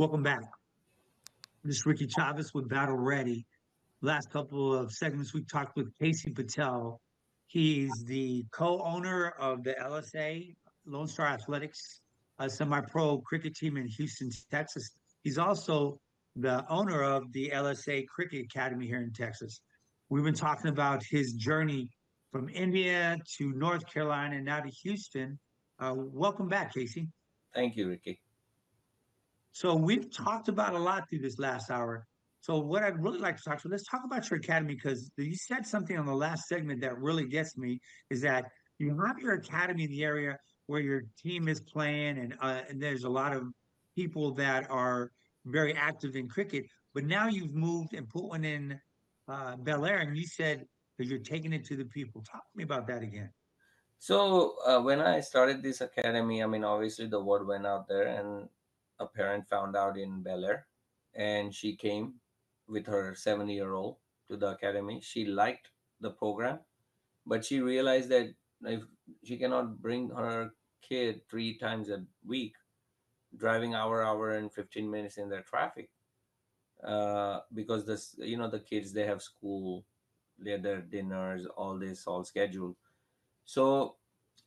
Welcome back. This is Ricky Chavez with Battle Ready. Last couple of segments, we talked with Casey Patel. He's the co-owner of the LSA Lone Star Athletics, a semi-pro cricket team in Houston, Texas. He's also the owner of the LSA Cricket Academy here in Texas. We've been talking about his journey from India to North Carolina and now to Houston. Welcome back, Casey. Thank you, Ricky. So we've talked about a lot through this last hour. So what I'd really like to talk to, let's talk about your academy because you said something on the last segment that really gets me is that you have your academy in the area where your team is playing and there's a lot of people that are very active in cricket, but now you've moved and put one in Bellaire and you said that you're taking it to the people. Talk to me about that again. So when I started this academy, I mean, obviously the word went out there, and a parent found out in Bellaire, and she came with her 7-year-old to the academy. She liked the program, but she realized that if she cannot bring her kid 3 times a week, driving hour and 15 minutes in the traffic, because this, the kids, they have school, they have their dinners, all this, all scheduled. So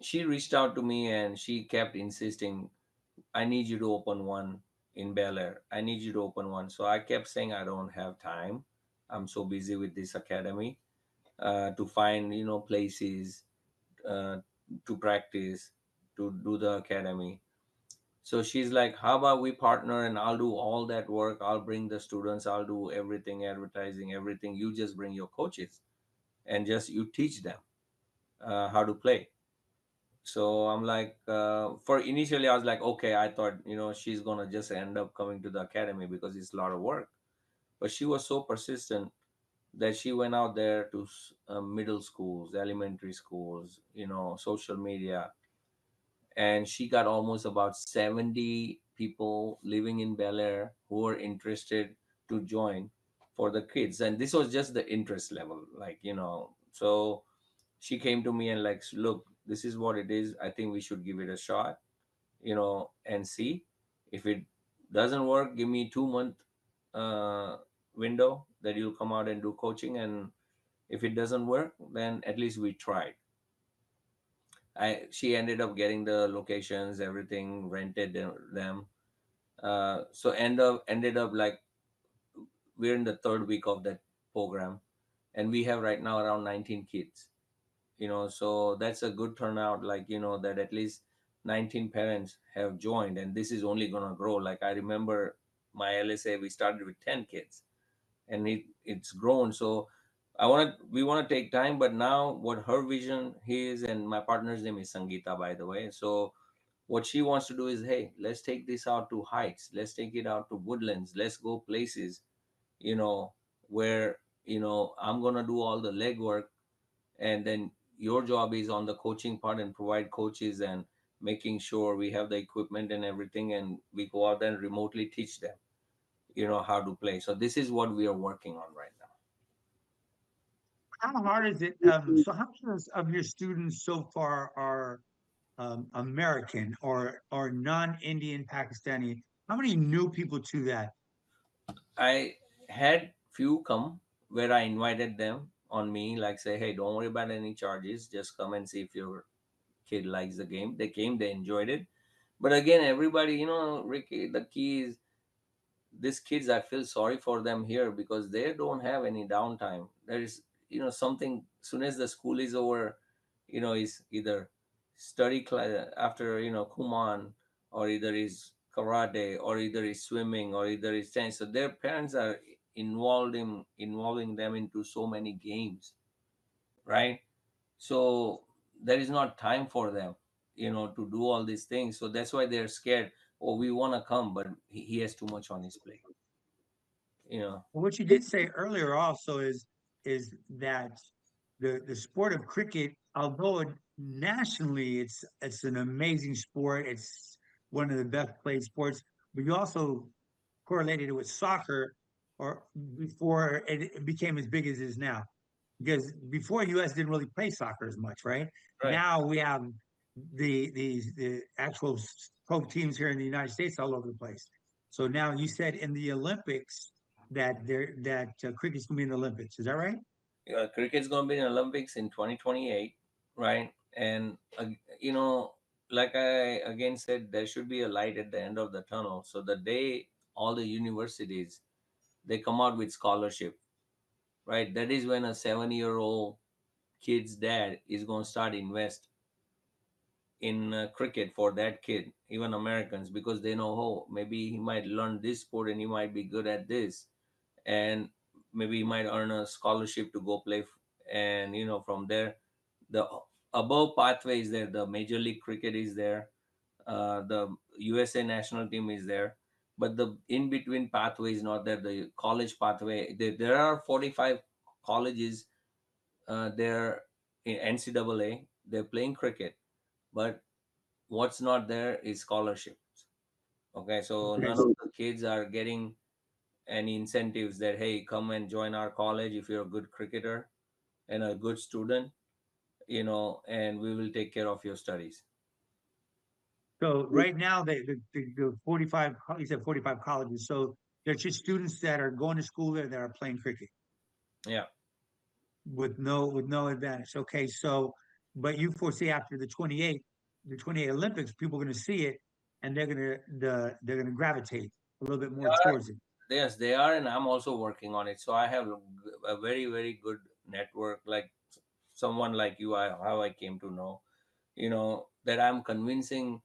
she reached out to me and she kept insisting, I need you to open one in Bel Air. I need you to open one. So I kept saying, I don't have time. I'm so busy with this academy to find, places uh, to practice, to do the academy. So she's like, how about we partner and I'll do all that work. I'll bring the students. I'll do everything, advertising, everything. You just bring your coaches and just you teach them how to play. So I'm like, for initially, I was like, okay, I thought, she's gonna just end up coming to the academy because it's a lot of work. But she was so persistent that she went out there to middle schools, elementary schools, social media, and she got almost about 70 people living in Bel Air who were interested to join for the kids. And this was just the interest level, like, so she came to me and like, look, this is what it is. I think we should give it a shot, and see if it doesn't work. Give me 2 month uh, window that you'll come out and do coaching, and if it doesn't work, then at least we tried. She ended up getting the locations, everything, rented them. So ended up like we're in the third week of that program, and we have right now around 19 kids. So that's a good turnout, like, that at least 19 parents have joined, and this is only going to grow. Like, I remember my LSA, we started with 10 kids, and it's grown. So we want to take time, but now what her vision is, and my partner's name is Sangeeta, by the way. So what she wants to do is, hey, let's take this out to heights, let's take it out to woodlands, let's go places, you know where, I'm going to do all the legwork, and then your job is on the coaching part and provide coaches and making sure we have the equipment and everything, and we go out and remotely teach them, how to play. So this is what we are working on right now. How hard is it? So how many of your students so far are American or non-Indian Pakistani? How many new people to that? I had few come where I invited them on me, like, say, hey, don't worry about any charges, just come and see if your kid likes the game. They came, they enjoyed it. But again, everybody, Ricky, the key is, these kids, I feel sorry for them here because they don't have any downtime. There is, something, soon as the school is over, is either study class after, Kuman, or either is karate, or either is swimming, or either is tennis. So their parents are involving them into so many games, right? So there is not time for them, to do all these things. So that's why they're scared. Oh, we want to come, but he has too much on his plate, you know. Well, what you did say earlier also is that the sport of cricket, although nationally it's an amazing sport, it's one of the best played sports, but you also correlated it with soccer or before it became as big as it is now. Because before US didn't really play soccer as much, right? Right. Now we have the actual pro teams here in the United States all over the place. So now you said in the Olympics that cricket's gonna be in the Olympics. Is that right? Cricket's going to be in Olympics in 2028, right? And you know, like I again said, there should be a light at the end of the tunnel. So the day all the universities they come out with scholarship, right? That is when a 7-year-old kid's dad is going to start invest in cricket for that kid, even Americans, because they know, oh, maybe he might learn this sport and he might be good at this, and maybe he might earn a scholarship to go play. And from there, the above pathway is there. The Major League Cricket is there. The USA national team is there, but the in between pathway is not there. The college pathway. There are 45 colleges. They're in NCAA. They're playing cricket, but what's not there is scholarships. Okay, so Okay. none of the kids are getting any incentives that, hey, come and join our college if you're a good cricketer and a good student, and we will take care of your studies. So right now the 45 you said 45 colleges. So there's just students that are going to school there that are playing cricket Yeah. with no advantage. Okay, so but you foresee after the 28 Olympics, people are going to see it and they're going to gravitate a little bit more towards it. Yes, they are, and I'm also working on it. So I have a very, very good network, like someone like you. How I came to know, that I'm convincing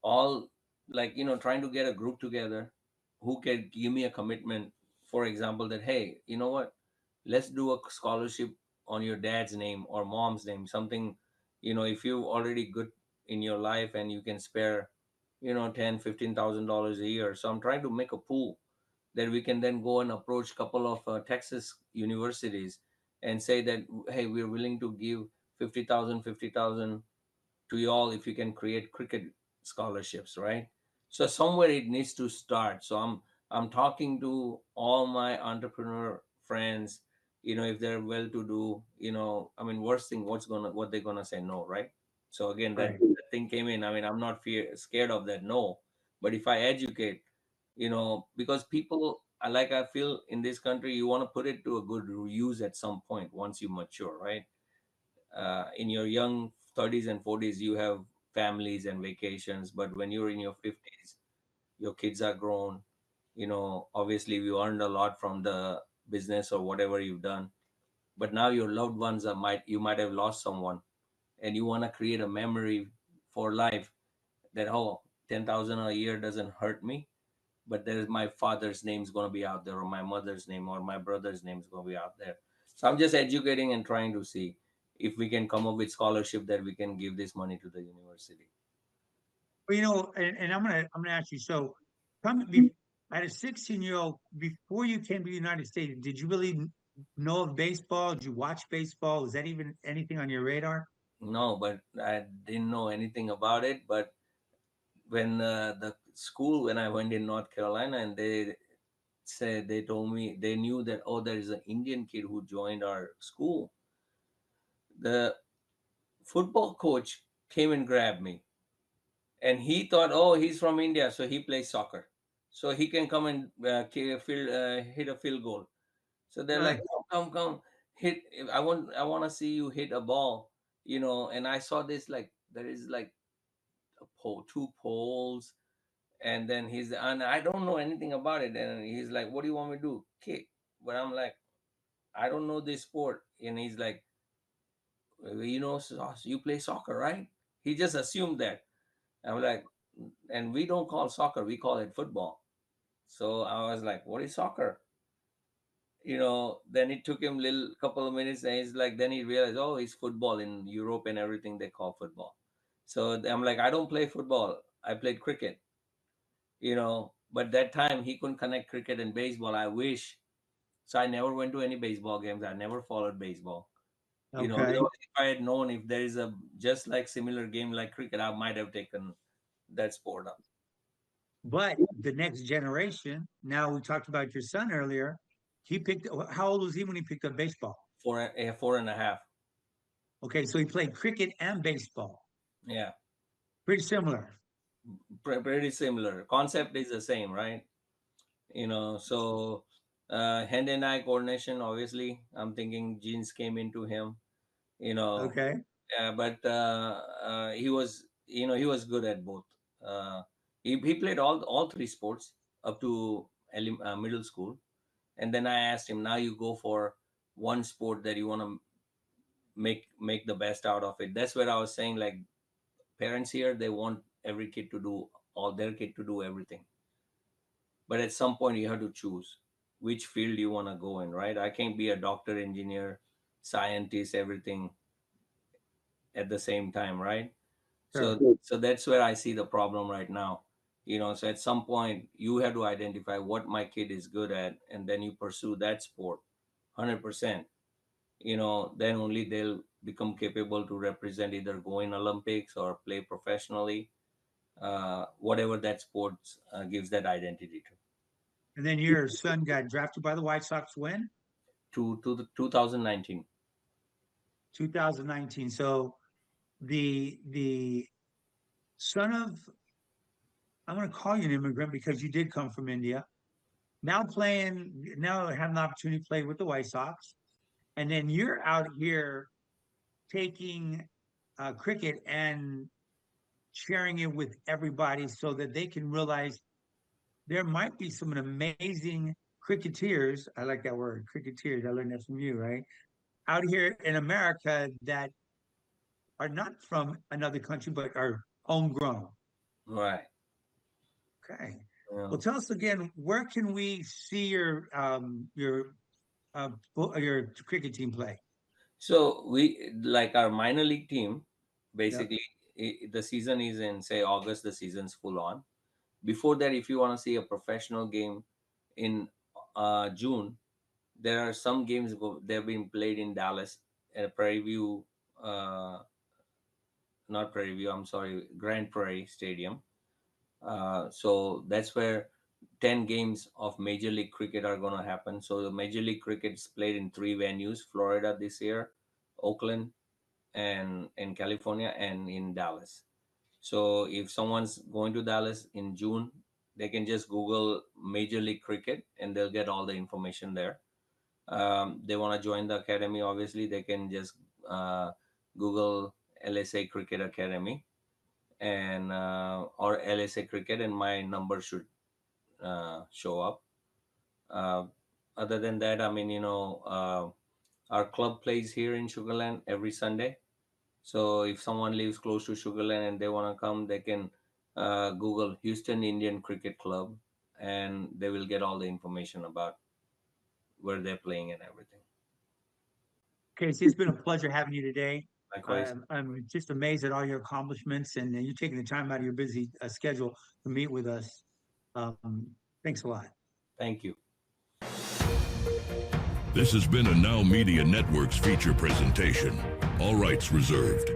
all, like, trying to get a group together who can give me a commitment. For example, that, hey, you know what? Let's do a scholarship on your dad's name or mom's name. Something, if you already good in your life and you can spare, 10, $15,000 a year. So I'm trying to make a pool that we can then go and approach a couple of Texas universities and say that, hey, we're willing to give 50,000 to you all if you can create cricket scholarships, right? So somewhere it needs to start. So I'm talking to all my entrepreneur friends, if they're well to do, I mean, worst thing, what they're gonna say, no, right? So again, that, Right. that thing came in. I mean, I'm not scared of that, no. But if I educate, because people, I feel in this country, you want to put it to a good use at some point once you mature, right? In your young 30s and 40s, you have families and vacations, but when you're in your 50s, your kids are grown. Obviously you earned a lot from the business or whatever you've done, but now your loved ones you might have lost someone, and you want to create a memory for life, that, oh, 10,000 a year doesn't hurt me, but there's my father's name's going to be out there, or my mother's name, or my brother's name is going to be out there. So I'm just educating and trying to see if we can come up with scholarship that we can give this money to the university. Well, and I'm gonna ask you. So, come be at a 16-year-old before you came to the United States, did you really know of baseball? Did you watch baseball? Was that even anything on your radar? No, but I didn't know anything about it. But when the school, when I went in North Carolina, and they told me they knew that, oh, there is an Indian kid who joined our school. The football coach came and grabbed me, and he thought, oh, he's from India, so he plays soccer, so he can come and hit a field goal. So they're like, Nice. oh, come, hit. I want to see you hit a ball, And I saw this, like, there is like two poles, and then and I don't know anything about it, and he's like, what do you want me to do? Kick. But I'm like, I don't know this sport, and he's like, you play soccer, right? He just assumed that. I'm like, and we don't call soccer, we call it football. So I was like, what is soccer? Then it took him little couple of minutes, and he's like, then he realized, oh, it's football in Europe and everything they call football. So I'm like, I don't play football, I played cricket. But that time he couldn't connect cricket and baseball. I wish. So I never went to any baseball games. I never followed baseball. Okay. Otherwise, if I had known if there is a just like similar game like cricket, I might have taken that sport up. But the next generation, now we talked about your son earlier. He picked, how old was he when he picked up baseball? 4.5. Okay, so he played cricket and baseball. Yeah. Pretty similar. Pretty similar. Concept is the same, right? So hand-and-eye coordination. Obviously, I'm thinking genes came into him. You know, Okay. but he was good at both. Uh, he played all three sports up to middle school, and then I asked him, now you go for one sport that you want to make the best out of it. That's where I was saying, like, parents here, they want every kid to do all their kid to do everything, but at some point you have to choose which field you want to go in, right? I can't be a doctor, engineer, scientist, everything at the same time, right? Sure. So that's where I see the problem right now. So at some point you have to identify what my kid is good at, and then you pursue that sport 100%. Then only they'll become capable to represent, either go in Olympics or play professionally, whatever that sports gives that identity And then your son got drafted by the White Sox when? to the 2019. 2019. So the son of, I'm going to call you an immigrant because you did come from India. Now have an opportunity to play with the White Sox. And then you're out here taking cricket and sharing it with everybody so that they can realize there might be some amazing cricketers. I like that word, cricketers. I learned that from you, right? Out here in America that are not from another country but are homegrown. Right. Okay. Yeah. Well, tell us again, where can we see your cricket team play? So we, like, our minor league team, Yep. basically, the season is in, say, August. The season's full on. Before that, if you want to see a professional game in June, there are some games they've been played in Dallas at Prairie View, uh, not Prairie View, I'm sorry, Grand Prairie Stadium. So that's where 10 games of Major League Cricket are going to happen. So the Major League Cricket is played in three venues: Florida this year, Oakland, and in California, and in Dallas. So if someone's going to Dallas in June, they can just Google Major League Cricket and they'll get all the information there. They want to join the academy, obviously, they can just Google LSA Cricket Academy and or LSA Cricket, and my number should show up. Uh, Other than that, I mean, our club plays here in Sugarland every Sunday. So if someone lives close to Sugarland and they want to come, they can Google Houston Indian Cricket Club, and they will get all the information about where they're playing and everything. Casey, it's been a pleasure having you today. Likewise. I'm just amazed at all your accomplishments and you taking the time out of your busy schedule to meet with us. Thanks a lot. Thank you. This has been a Now Media Networks feature presentation. All rights reserved.